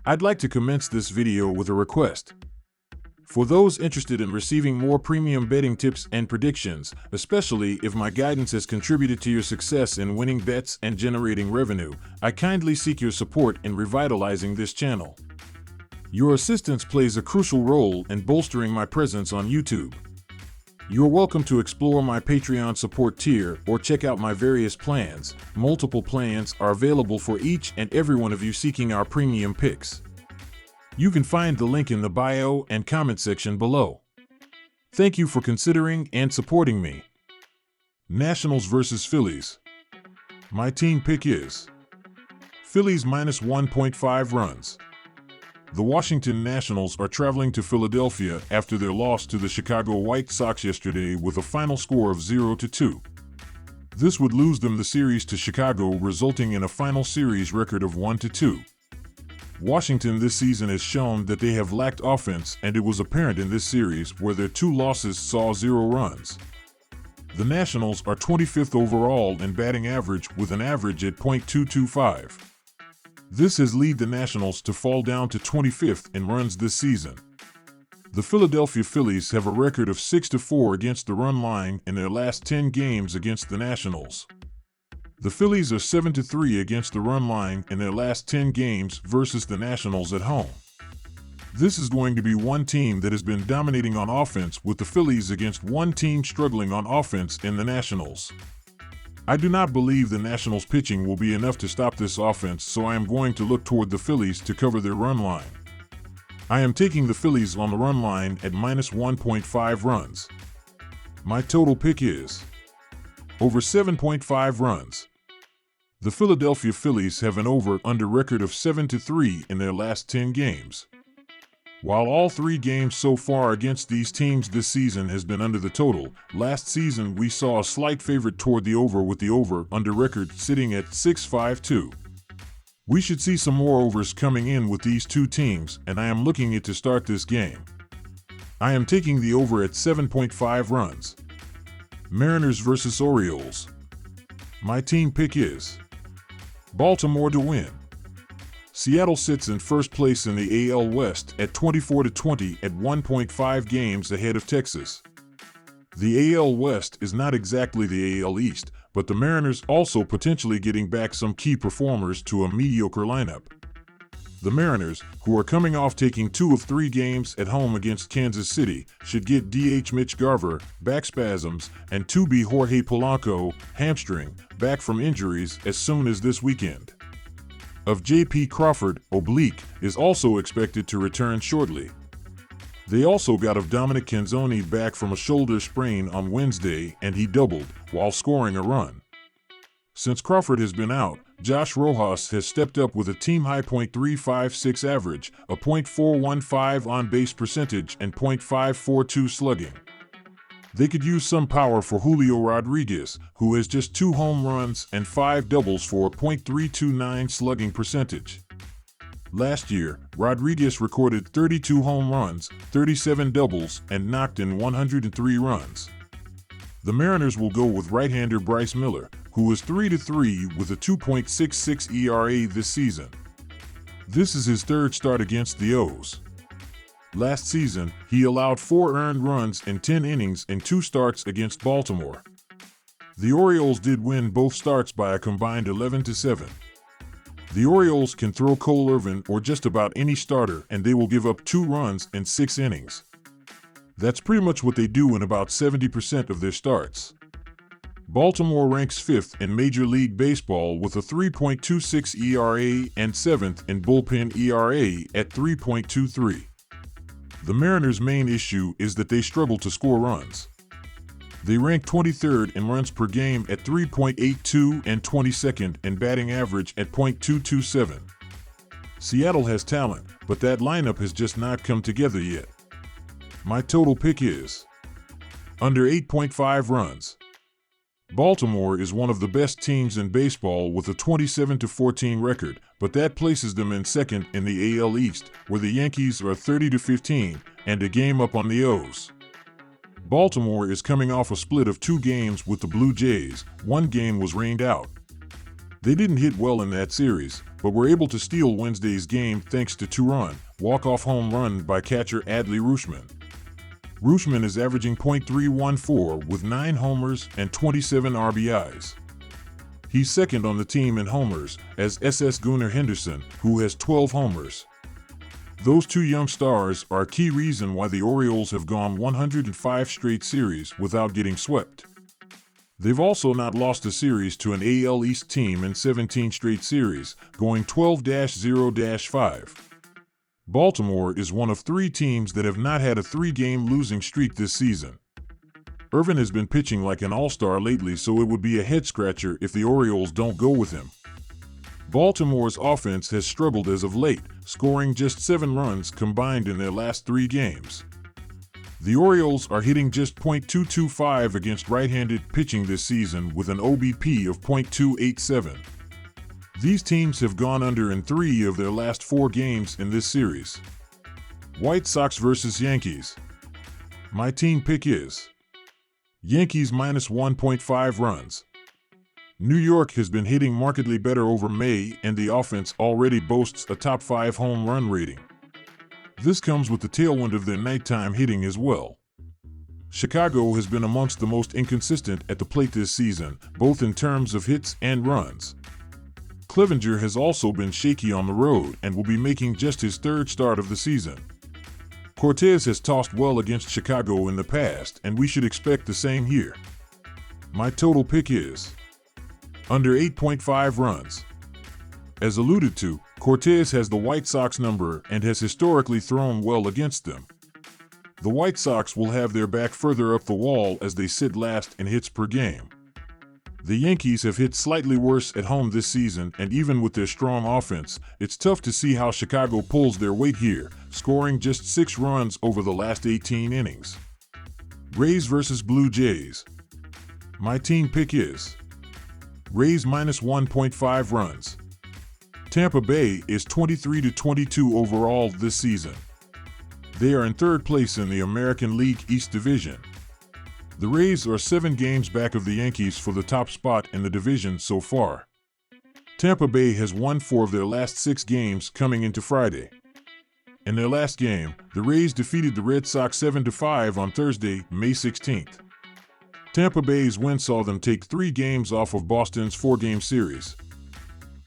I'd like to commence this video with a request. For those interested in receiving more premium betting tips and predictions, especially if my guidance has contributed to your success in winning bets and generating revenue, I kindly seek your support in revitalizing this channel. Your assistance plays a crucial role in bolstering my presence on YouTube. You're welcome to explore my Patreon support tier or check out my various plans. Multiple plans are available for each and every one of you seeking our premium picks. You can find the link in the bio and comment section below. Thank you for considering and supporting me. Nationals versus Phillies. My team pick is Phillies minus 1.5 runs. The Washington Nationals are traveling to Philadelphia after their loss to the Chicago White Sox yesterday with a final score of 0-2. This would lose them the series to Chicago, resulting in a final series record of 1-2. Washington this season has shown that they have lacked offense, and it was apparent in this series where their two losses saw 0 runs. The Nationals are 25th overall in batting average with an average at .225. This has led the Nationals to fall down to 25th in runs this season. The Philadelphia Phillies have a record of 6-4 against the run line in their last 10 games against the Nationals. The Phillies are 7-3 against the run line in their last 10 games versus the Nationals at home. This is going to be one team that has been dominating on offense with the Phillies against one team struggling on offense in the Nationals. I do not believe the Nationals pitching will be enough to stop this offense, so I am going to look toward the Phillies to cover their run line. I am taking the Phillies on the run line at minus 1.5 runs. My total pick is over 7.5 runs. The Philadelphia Phillies have an over-under record of 7-3 in their last 10 games. While all 3 games so far against these teams this season has been under the total, last season we saw a slight favorite toward the over with the over-under record sitting at 6.52. We should see some more overs coming in with these two teams, and I am looking at to start this game. I am taking the over at 7.5 runs. Mariners versus Orioles. My team pick is Baltimore to win. Seattle sits in first place in the AL West at 24-20 at 1.5 games ahead of Texas. The AL West is not exactly the AL East, but the Mariners also potentially getting back some key performers to a mediocre lineup. The Mariners, who are coming off taking 2 of 3 games at home against Kansas City, should get DH Mitch Garver, back spasms, and 2B Jorge Polanco, hamstring, back from injuries as soon as this weekend. Of J.P. Crawford, oblique, is also expected to return shortly. They also got of Dominic Canzoni back from a shoulder sprain on Wednesday, and he doubled while scoring a run. Since Crawford has been out, Josh Rojas has stepped up with a team-high .356 average, a .415 on-base percentage, and .542 slugging. They could use some power for Julio Rodriguez, who has just 2 home runs and 5 doubles for a .329 slugging percentage. Last year, Rodriguez recorded 32 home runs, 37 doubles, and knocked in 103 runs. The Mariners will go with right-hander Bryce Miller, who is 3-3 with a 2.66 ERA this season. This is his 3rd start against the O's. Last season, he allowed 4 earned runs in 10 innings in 2 starts against Baltimore. The Orioles did win both starts by a combined 11-7. The Orioles can throw Cole Irvin or just about any starter, and they will give up 2 runs in 6 innings. That's pretty much what they do in about 70% of their starts. Baltimore ranks 5th in Major League Baseball with a 3.26 ERA and 7th in bullpen ERA at 3.23. The Mariners' main issue is that they struggle to score runs. They rank 23rd in runs per game at 3.82 and 22nd in batting average at .227. Seattle has talent, but that lineup has just not come together yet. My total pick is under 8.5 runs. Baltimore is one of the best teams in baseball with a 27-14 record, but that places them in second in the AL East, where the Yankees are 30-15 and a game up on the O's. Baltimore is coming off a split of 2 games with the Blue Jays. 1 game was rained out. They didn't hit well in that series, but were able to steal Wednesday's game thanks to two-run, walk-off home run by catcher Adley Rutschman. Rutschman is averaging .314 with 9 homers and 27 RBIs. He's second on the team in homers, as SS Gunnar Henderson, who has 12 homers. Those two young stars are a key reason why the Orioles have gone 105 straight series without getting swept. They've also not lost a series to an AL East team in 17 straight series, going 12-0-5. Baltimore is one of 3 teams that have not had a 3-game losing streak this season. Irvin has been pitching like an all-star lately, so it would be a head-scratcher if the Orioles don't go with him. Baltimore's offense has struggled as of late, scoring just 7 runs combined in their last 3 games. The Orioles are hitting just .225 against right-handed pitching this season with an OBP of .287. These teams have gone under in 3 of their last 4 games in this series. White Sox versus Yankees. My team pick is Yankees minus 1.5 runs. New York has been hitting markedly better over May, and the offense already boasts a top 5 home run rating. This comes with the tailwind of their nighttime hitting as well. Chicago has been amongst the most inconsistent at the plate this season, both in terms of hits and runs. Clevenger has also been shaky on the road and will be making just his 3rd start of the season. Cortez has tossed well against Chicago in the past, and we should expect the same here. My total pick is under 8.5 runs. As alluded to, Cortez has the White Sox number and has historically thrown well against them. The White Sox will have their back further up the wall as they sit last in hits per game. The Yankees have hit slightly worse at home this season, and even with their strong offense, it's tough to see how Chicago pulls their weight here, scoring just 6 runs over the last 18 innings. Rays versus Blue Jays. My team pick is Rays minus 1.5 runs. Tampa Bay is 23-22 overall this season. They are in 3rd place in the American League East Division. The Rays are 7 games back of the Yankees for the top spot in the division so far. Tampa Bay has won 4 of their last 6 games coming into Friday. In their last game, the Rays defeated the Red Sox 7-5 on Thursday, May 16th. Tampa Bay's win saw them take 3 games off of Boston's 4-game series.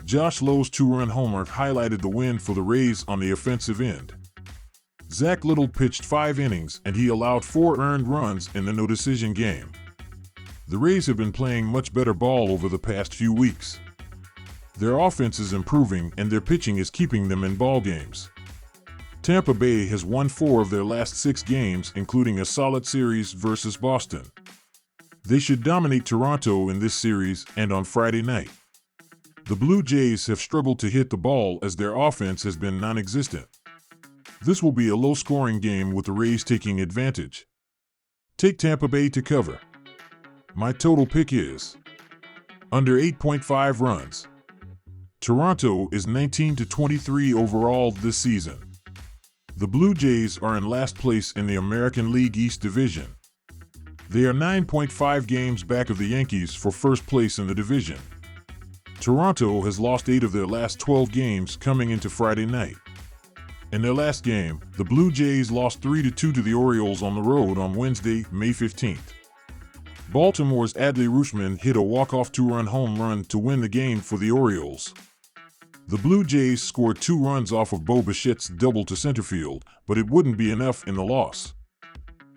Josh Lowe's 2-run homer highlighted the win for the Rays on the offensive end. Zach Little pitched 5 innings and he allowed 4 earned runs in the no-decision game. The Rays have been playing much better ball over the past few weeks. Their offense is improving and their pitching is keeping them in ball games. Tampa Bay has won 4 of their last 6 games, including a solid series versus Boston. They should dominate Toronto in this series and on Friday night. The Blue Jays have struggled to hit the ball as their offense has been non-existent. This will be a low-scoring game with the Rays taking advantage. Take Tampa Bay to cover. My total pick is under 8.5 runs. Toronto is 19-23 overall this season. The Blue Jays are in last place in the American League East Division. They are 9.5 games back of the Yankees for 1st place in the division. Toronto has lost 8 of their last 12 games coming into Friday night. In their last game, the Blue Jays lost 3-2 to the Orioles on the road on Wednesday, May 15th. Baltimore's Adley Rutschman hit a walk-off 2-run home run to win the game for the Orioles. The Blue Jays scored 2 runs off of Bo Bichette's double to center field, but it wouldn't be enough in the loss.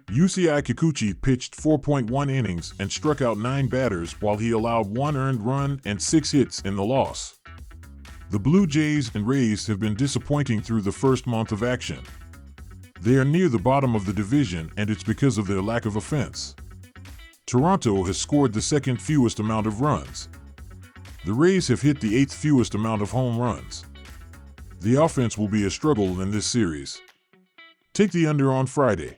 Yusei Kikuchi pitched 4.1 innings and struck out 9 batters while he allowed 1 earned run and 6 hits in the loss. The Blue Jays and Rays have been disappointing through the first month of action. They are near the bottom of the division, and it's because of their lack of offense. Toronto has scored the 2nd fewest amount of runs. The Rays have hit the 8th fewest amount of home runs. The offense will be a struggle in this series. Take the under on Friday.